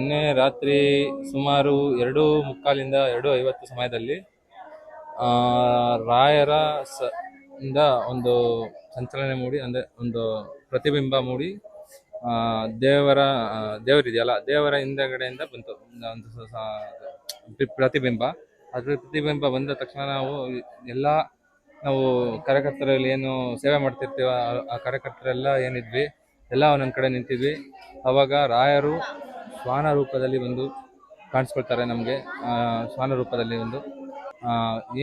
ನಿನ್ನೆ ರಾತ್ರಿ ಸುಮಾರು 2:45 2:50 ಸಮಯದಲ್ಲಿ ರಾಯರ ಇಂದ ಒಂದು ಸಂಚಲನೆ ಮೂಡಿ, ಅಂದ್ರೆ ಒಂದು ಪ್ರತಿಬಿಂಬ ಮೂಡಿ, ದೇವರಿದೆಯಲ್ಲ, ದೇವರ ಹಿಂದಗಡೆಯಿಂದ ಬಂತು ಒಂದು ಪ್ರತಿಬಿಂಬ. ಅದ್ರ ಪ್ರತಿಬಿಂಬ ಬಂದ ತಕ್ಷಣ ನಾವು ಕಾರ್ಯಕರ್ತರಲ್ಲಿ ಏನು ಸೇವೆ ಮಾಡ್ತಿರ್ತೀವ, ಆ ಕಾರ್ಯಕರ್ತರೆಲ್ಲ ಏನಿದ್ವಿ ಎಲ್ಲ ಒಂದೊಂದ್ ಕಡೆ ನಿಂತಿದ್ವಿ. ಅವಾಗ ರಾಯರು ಶ್ವಾನ ರೂಪದಲ್ಲಿ ಬಂದು ಕಾಣಿಸ್ಕೊಳ್ತಾರೆ ನಮಗೆ. ಶ್ವಾನ ರೂಪದಲ್ಲಿ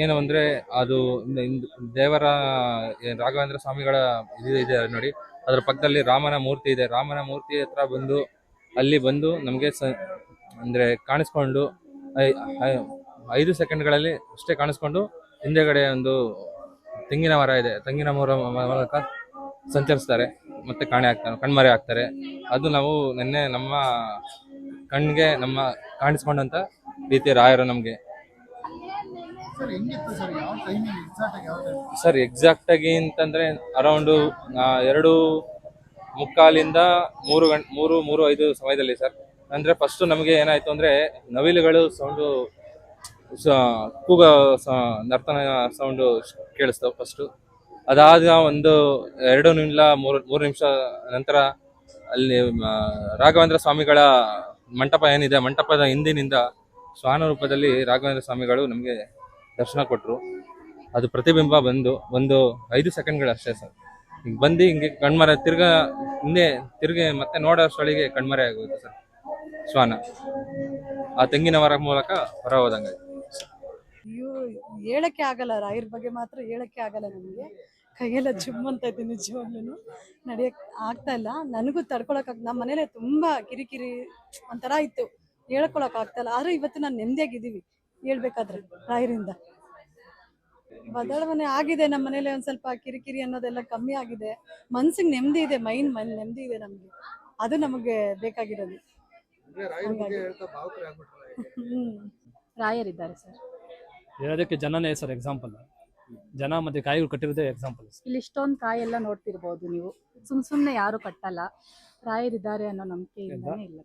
ಏನು ಅಂದ್ರೆ ಅದು ದೇವರ ರಾಘವೇಂದ್ರ ಸ್ವಾಮಿಗಳ ಇದೆ ನೋಡಿ, ಅದರ ಪಕ್ಕದಲ್ಲಿ ರಾಮನ ಮೂರ್ತಿ ಇದೆ. ರಾಮನ ಮೂರ್ತಿ ಹತ್ರ ಅಲ್ಲಿ ಬಂದು ನಮಗೆ ಅಂದ್ರೆ ಕಾಣಿಸ್ಕೊಂಡು 5 ಸೆಕೆಂಡ್ಗಳಲ್ಲಿ ಅಷ್ಟೇ ಕಾಣಿಸ್ಕೊಂಡು, ಹಿಂದೆಗಡೆ ಒಂದು ತೆಂಗಿನ ಮರ ಇದೆ, ತೆಂಗಿನ ಮರ ಮೂಲಕ ಸಂಚರಿಸ್ತಾರೆ, ಮತ್ತೆ ಕಣ್ಮರೆ ಆಗ್ತಾರೆ. ಅದು ನಾವು ನಿನ್ನೆ ನಮ್ಮ ಕಣ್ಗೆ ಕಾಣಿಸ್ಕೊಂಡಂತ ರೀತಿ ರಾಯರು ನಮ್ಗೆ. ಸರ್ ಎಕ್ಸಾಕ್ಟ್ ಆಗಿ ಅಂತಂದ್ರೆ ಅರೌಂಡ್ 2:45 3:05 ಸಮಯದಲ್ಲಿ ಸರ್. ಅಂದ್ರೆ ಫಸ್ಟ್ ನಮಗೆ ಏನಾಯ್ತು ಅಂದ್ರೆ ನವಿಲುಗಳು ಸೌಂಡು, ಕೂಗ ನರ್ತನ ಸೌಂಡು ಕೇಳಿಸ್ತಾವ ಫಸ್ಟ್. ಅದಾದ ಒಂದು 2 ನಿಮಿಷ ನಂತರ ಅಲ್ಲಿ ರಾಘವೇಂದ್ರ ಸ್ವಾಮಿಗಳ ಮಂಟಪ ಏನಿದೆ, ಮಂಟಪದ ಹಿಂದಿನಿಂದ ಶ್ವಾನ ರೂಪದಲ್ಲಿ ರಾಘವೇಂದ್ರ ಸ್ವಾಮಿಗಳು ನಮಗೆ ದರ್ಶನ ಕೊಟ್ಟರು. ಅದು ಪ್ರತಿಬಿಂಬ ಬಂದು ಒಂದು 5 ಸೆಕೆಂಡ್ಗಳು ಅಷ್ಟೇ ಸರ್. ಬಂದು ಹಿಂಗೆ ಕಣ್ಮರೆ ತಿರ್ಗಿ ಮತ್ತೆ ನೋಡೋಷ್ಟೊಳಗೆ ಕಣ್ಮರೆ ಆಗೋದು ಸರ್. ಶ್ವಾನ ಆ ತೆಂಗಿನ ಮರ ಮೂಲಕ ಹೊರ ಹೋದಂಗೆ. ಹೇಳಕ್ಕೆ ಆಗಲ್ಲ, ರಾಯರ ಬಗ್ಗೆ ಮಾತ್ರ ಹೇಳಕ್ಕೆ ಆಗಲ್ಲ. ನಮಗೆ ಕೈಯೆಲ್ಲ ಜುಮ್ಮಂತ ಇತ್ತು, ನಿಜವಾಗ್ಲೂ ನಡೆಯಕ್ ಆಗ್ತಾ ಇಲ್ಲ. ನನಗೂ ತಡ್ಕೊಳಕ್ ನಮ್ಮ ಮನೇಲೆ ತುಂಬಾ ಕಿರಿಕಿರಿ ಒಂಥರ ಇತ್ತು, ಹೇಳ್ಕೊಳಕ್ ಆಗ್ತಾ ಇಲ್ಲ. ಆದ್ರೆ ಇವತ್ತು ನಾನು ನೆಮ್ಮದಿಯಾಗಿದ್ದೀವಿ ಹೇಳ್ಬೇಕಾದ್ರೆ. ರಾಯರಿಂದ ಬದಲಾವಣೆ ಆಗಿದೆ ನಮ್ಮ ಮನೇಲಿ. ಒಂದ್ ಸ್ವಲ್ಪ ಕಿರಿಕಿರಿ ಅನ್ನೋದೆಲ್ಲ ಕಮ್ಮಿ ಆಗಿದೆ, ಮನ್ಸಿಗೆ ನೆಮ್ಮದಿ ಇದೆ, ಮೈಂಡ್ ನೆಮ್ಮದಿ ಇದೆ ನಮ್ಗೆ. ಅದು ನಮಗೆ ಬೇಕಾಗಿರೋದು. ರಾಯರಿದ್ದಾರೆ ಸರ್. ಹೇಳೋದಕ್ಕೆ ಜನನೇ ಸರ್ ಎಕ್ಸಾಂಪಲ್. ಜನ ಮತ್ತೆ ಕಾಯಿಗಳು ಕಟ್ಟಿರೋದೇ ಎಕ್ಸಾಂಪಲ್. ಇಲ್ಲಿ ಇಷ್ಟೊಂದು ಕಾಯಿ ಎಲ್ಲ ನೋಡ್ತಿರ್ಬೋದು ನೀವು, ಸುಮ್ನೆ ಯಾರು ಕಟ್ಟಲ್ಲ. ರಾಯರಿದ್ದಾರೆ ಅನ್ನೋ ನಂಬಿಕೆಯಿಂದಾನೇ ಇಲ್ಲ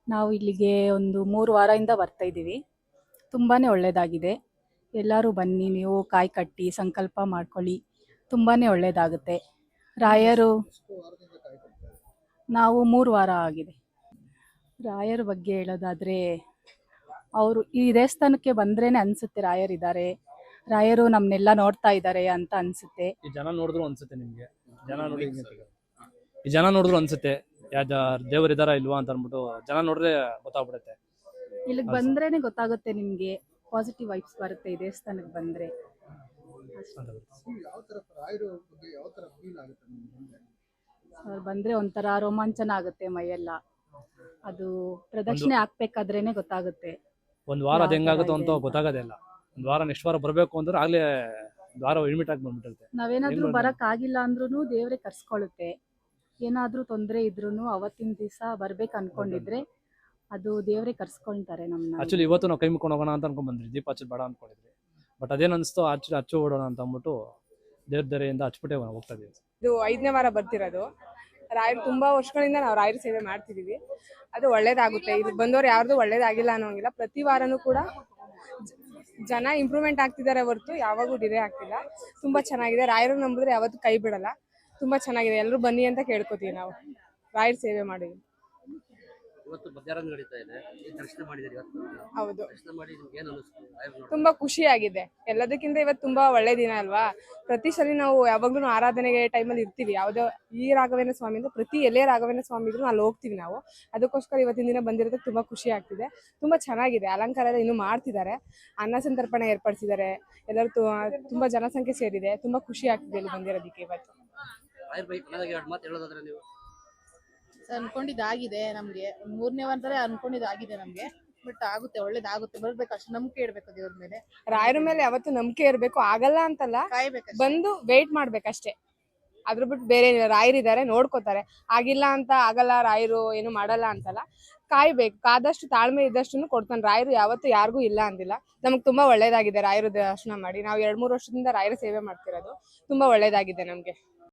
ನಾವು ಇಲ್ಲಿಗೆ ಒಂದು 3 ವಾರದಿಂದ ಬರ್ತಾ ಇದ್ದೀವಿ. ತುಂಬಾನೇ ಒಳ್ಳೇದಾಗಿದೆ. ಎಲ್ಲರೂ ಬನ್ನಿ, ನೀವು ಕಾಯಿ ಕಟ್ಟಿ ಸಂಕಲ್ಪ ಮಾಡ್ಕೊಳ್ಳಿ, ತುಂಬಾನೇ ಒಳ್ಳೇದಾಗುತ್ತೆ. ರಾಯರು ನಾವು 3 ವಾರ ಆಗಿದೆ. ರಾಯರ ಬಗ್ಗೆ ಹೇಳೋದಾದ್ರೆ, ಅವರು ಈ ದೇವಸ್ಥಾನಕ್ಕೆ ಬಂದ್ರೇನೆ ಅನ್ಸುತ್ತೆ ರಾಯರಿದ್ದಾರೆ, ರಾಯರು ನಮ್ನೆಲ್ಲ ನೋಡ್ತಾ ಇದ್ದಾರೆ ಅಂತ ಅನ್ಸುತ್ತೆ. ಈ ಜನ ನೋಡಿದ್ರು ಅನ್ಸುತ್ತೆ ನಿಮ್ಗೆ, ಈ ಜನ ನೋಡಿದ್ರು ಅನ್ಸುತ್ತೆ ದೇವರಿದಾರ ಇಲ್ವಾ ಅಂತ ಅನ್ಬಿಟ್ಟು. ಜನ ನೋಡ್ರೆ ಗೊತ್ತಾಗ್ಬಿಡುತ್ತೆ. ಇಲ್ಲಿಗೆ ಬಂದ್ರೇನೆ ಗೊತ್ತಾಗುತ್ತೆ ನಿಮ್ಗೆ, ಪಾಸಿಟಿವ್ ವೈಬ್ಸ್ ಬರುತ್ತೆ ಈ ದೇವಸ್ಥಾನಕ್ಕೆ ಬಂದ್ರೆ. ಬಂದ್ರೆ ಒಂಥರ ರೋಮಾಂಚನ ಆಗುತ್ತೆ ಮೈಯೆಲ್ಲ. ಅದು ಪ್ರದಕ್ಷಿಣೆ ಹಾಕ್ಬೇಕಾದ್ರೇನೆ ಗೊತ್ತಾಗುತ್ತೆ. ಒಂದ್ ವಾರ ಅದ್ ಹೆಂಗಾಗುತ್ತೋ ಅಂತ ಗೊತ್ತಾಗೋದೇ ಇಲ್ಲ. ಒಂದ್ ವಾರ ನೆಕ್ಸ್ಟ್ ವಾರ ಬರ್ಬೇಕು ಅಂದ್ರೆ ಆಗ್ಲೇ ದ್ವಾರ ಇಮಿಟ್ ಆಗಿ ಬಂದ್ಬಿಟ್ಟಿರುತ್ತೆ. ನಾವೇನಾದ್ರೂ ಬರಕ್ ಆಗಿಲ್ಲ ಅಂದ್ರೂ ದೇವ್ರೆ ಕರ್ಸ್ಕೊಳ್ಳುತ್ತೆ. ಏನಾದ್ರೂ ತೊಂದ್ರೆ ಇದ್ರು ಅವತ್ತಿನ ದಿವಸ ಬರ್ಬೇಕು ಅನ್ಕೊಂಡಿದ್ರೆ ಅದು ದೇವ್ರೆ ಕರ್ಸ್ಕೊಂತಾರೆ ನಮ್ಮನ್ನ. ಆಕ್ಚುಲಿ ಇವತ್ತು ನಾವು ಕೈ ಮುಕ್ಕೊಂಡು ಹೋಗೋಣ ಅಂತ ಅನ್ಕೊಂಡ್ ಬಂದ್ರಿ, ದೀಪ ಹಚ್ಚಿ ಬೇಡ ಅನ್ಕೊಂಡಿದ್ರಿ. ಬಟ್ ಅದೇನ್ ಅನ್ಸ್ತೋ ಹಚ್ಚು ಓಡೋಣ ಅಂತ ಅಂದ್ಬಿಟ್ಟು ದೇವ್ರ ದರೆಯಿಂದ ಹಚ್ಬಿಟ್ಟೆ ಹೋಗ್ತಾ ಇದೀವಿ. ಇದು 5ನೇ ವಾರ ಬರ್ತಿರೋದು. ರಾಯರು ತುಂಬಾ ವರ್ಷಗಳಿಂದ ನಾವು ರಾಯರ ಸೇವೆ ಮಾಡ್ತಿದೀವಿ. ಅದು ಒಳ್ಳೇದಾಗುತ್ತೆ. ಇದು ಬಂದವ್ರು ಯಾರ್ದು ಒಳ್ಳೇದಾಗಿಲ್ಲ ಅನ್ನೋಂಗಿಲ್ಲ. ಪ್ರತಿ ವಾರನೂ ಕೂಡ ಜನ ಇಂಪ್ರೂವ್ಮೆಂಟ್ ಆಗ್ತಿದ್ದಾರೆ ಹೊರತು ಯಾವಾಗೂ ಡಿಲೇ ಆಗ್ತಿಲ್ಲ. ತುಂಬಾ ಚೆನ್ನಾಗಿದೆ. ರಾಯರು ನಂಬಿದ್ರೆ ಯಾವತ್ತೂ ಕೈ ಬಿಡಲ್ಲ. ತುಂಬಾ ಚೆನ್ನಾಗಿದೆ. ಎಲ್ಲರೂ ಬನ್ನಿ ಅಂತ ಕೇಳ್ಕೊತೀವಿ ನಾವು. ರಾಯರ ಸೇವೆ ಮಾಡಿದ್ವಿ. ಇವತ್ತು ಮಧ್ಯಾಹ್ನ ನಡೀತಾ ಇದೆ, ದರ್ಶನ ಮಾಡಿದಿರಿ ಇವತ್ತು? ಹೌದು, ದರ್ಶನ ಮಾಡಿ ನಿಮ್ಗೆ ಏನು ಅನಿಸ್ತು? ತುಂಬಾ ಖುಷಿಯಾಗಿದೆ. ಎಲ್ಲದಕ್ಕಿಂತ ಇವತ್ತು ತುಂಬಾ ಒಳ್ಳೆ ದಿನ ಅಲ್ವಾ. ಪ್ರತಿ ಸಲ ನಾವು ಯಾವಾಗ್ಲೂ ಆರಾಧನೆಗೆ ಟೈಮಲ್ಲಿ ಇರ್ತೀವಿ. ಯಾವುದೋ ಈ ರಾಘವೇಂದ್ರ ಸ್ವಾಮಿ ಅಂದ್ರೆ ಪ್ರತಿ ಎಲ್ಲೇ ರಾಘವೇಂದ್ರ ಸ್ವಾಮಿ ಇದ್ರು ಅಲ್ಲಿ ಹೋಗ್ತೀವಿ ನಾವು. ಅದಕ್ಕೋಸ್ಕರ ಇವತ್ತಿನ ದಿನ ಬಂದಿರೋದಕ್ಕೆ ತುಂಬಾ ಖುಷಿ ಆಗ್ತಿದೆ. ತುಂಬಾ ಚೆನ್ನಾಗಿದೆ. ಅಲಂಕಾರ ಎಲ್ಲ ಇನ್ನೂ ಮಾಡ್ತಿದ್ದಾರೆ. ಅನ್ನ ಸಂತರ್ಪಣೆ ಏರ್ಪಡಿಸಿದ್ದಾರೆ. ಎಲ್ಲರೂ ತುಂಬಾ ಜನಸಂಖ್ಯೆ ಸೇರಿದೆ. ತುಂಬಾ ಖುಷಿ ಆಗ್ತಿದೆ ಇಲ್ಲಿ ಬಂದಿರೋದಕ್ಕೆ ಇವತ್ತು. ನೀವು ಅನ್ಕೊಂಡಿದ್ದಾಗಿದೆ ನಮ್ಗೆ. 3ನೇ ವಾರದಲ್ಲೇ ಅನ್ಕೊಂಡಿದ್ದಾಗಿದೆ ನಮ್ಗೆ. ಬಟ್ ಆಗುತ್ತೆ, ಒಳ್ಳೇದಾಗುತ್ತೆ. ಬರ್ಬೇಕು, ಅಷ್ಟು ನಂಬಿಕೆ ಇಡ್ಬೇಕು ದೇವ್ರ ಮೇಲೆ. ರಾಯರ ಮೇಲೆ ಯಾವತ್ತು ನಂಬಿಕೆ ಇರ್ಬೇಕು. ಆಗಲ್ಲ ಅಂತಲ್ಲ, ಬಂದು ವೇಟ್ ಮಾಡ್ಬೇಕಷ್ಟೇ. ಅದ್ರ ಬಿಟ್ಟು ಬೇರೆ ರಾಯರಿದ್ದಾರೆ, ನೋಡ್ಕೋತಾರೆ. ಆಗಿಲ್ಲ ಅಂತ ಆಗಲ್ಲ, ರಾಯರು ಏನು ಮಾಡಲ್ಲ ಅಂತಲ್ಲ. ಕಾಯ್ಬೇಕು. ಕಾದಷ್ಟು ತಾಳ್ಮೆ ಇದ್ದಷ್ಟು ಕೊಡ್ತಾನೆ ರಾಯರು. ಯಾವತ್ತು ಯಾರಿಗೂ ಇಲ್ಲ ಅಂದಿಲ್ಲ. ನಮ್ಗೆ ತುಂಬಾ ಒಳ್ಳೇದಾಗಿದೆ ರಾಯರು ದರ್ಶನ ಮಾಡಿ. ನಾವು 2-3 ವರ್ಷದಿಂದ ರಾಯರ ಸೇವೆ ಮಾಡ್ತಿರೋದು. ತುಂಬಾ ಒಳ್ಳೇದಾಗಿದೆ ನಮ್ಗೆ.